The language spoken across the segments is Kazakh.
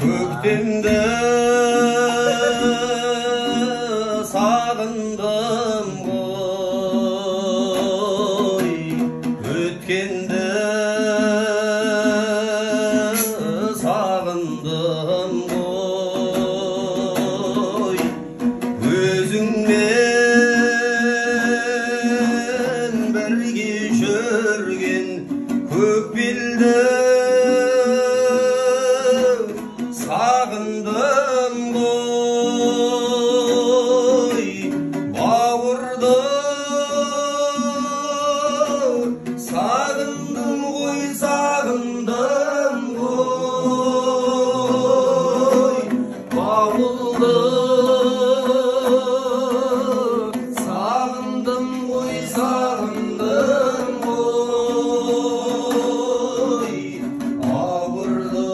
Көктемді сағындым ғой, өткенді сағындым ғой, өзіңмен бірге жүрген көк белді сағындым ғой, бауырды сағындым ғой, сағындым ғой, бауырды сағындым ғой, сағындым ғой, бауырды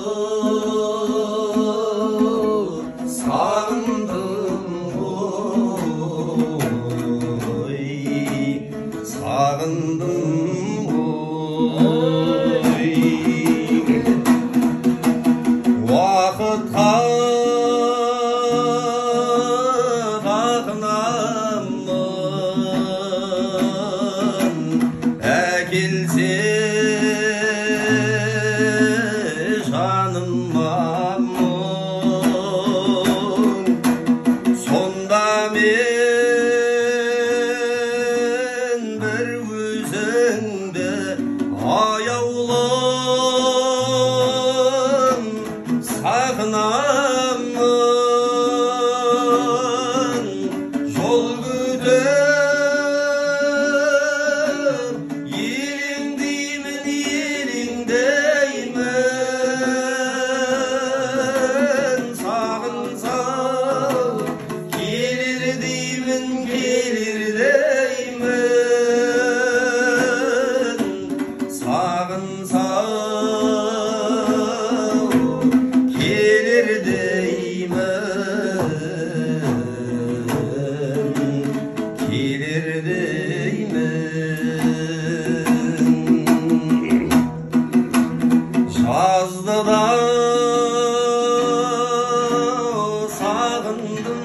сағындым ғой, сағындым ғой. Уақытқа бағынамын, әкелсе жаныма мұң, сонда мен бір өзіңді аяулым сағынамын, жол күтіп елеңдеймін, елеңдеймін, сағынсам келер деймін, келер деймін, сағынсам келер деймін, келер деймін. Жаздыда сағындым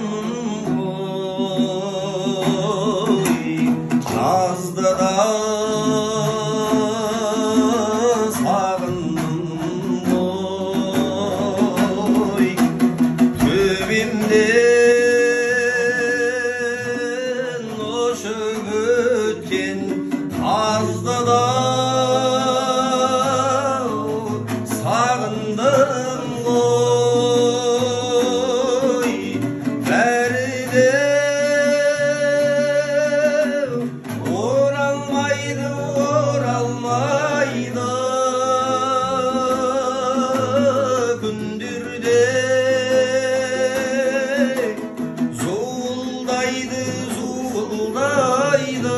ғой, жаздыда сағындым ғой, төбемден ұшып өткен аздыда сағындым ғой, бәрі де оралмайды, оралмайды, күндерде зуылдайды, зуылдайды,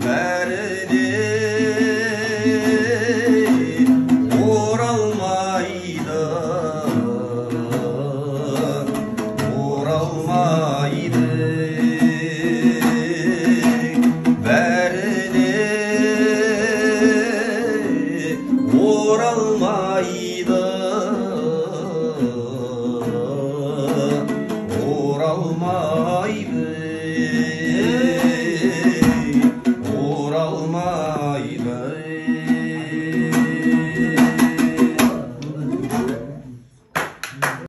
бәрі де оралмайды, оралмайды, бәрі де оралмайды.